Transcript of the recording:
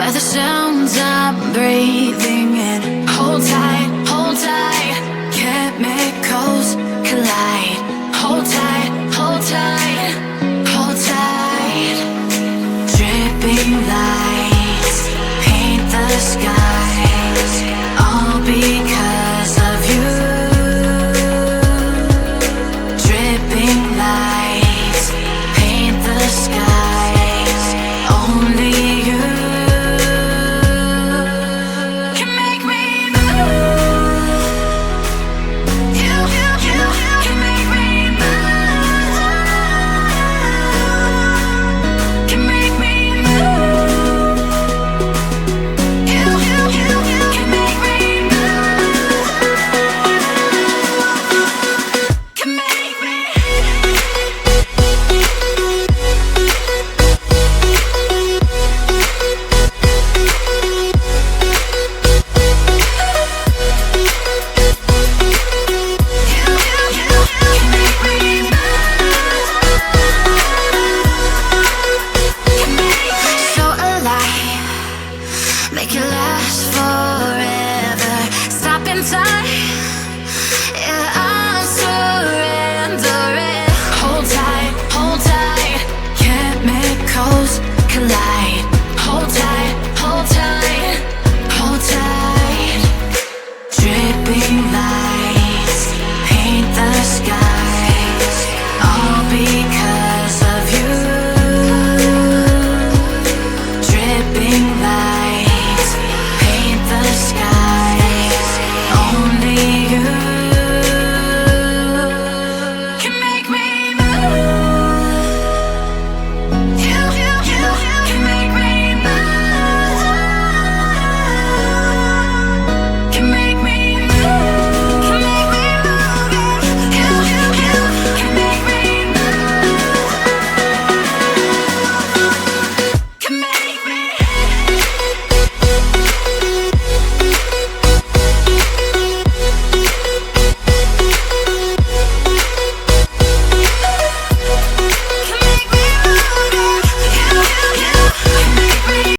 by the sounds I'm breathing in. Hold tight, chemicals collide. Hold tight, hold tight, hold tight. Dripping lights paint the skies, all because of you. Dripping lights paint the skies, only you can make me move. You can make me move. Can make me move. You can make me move. Can make me. So alive, make it last forever. Stop in time.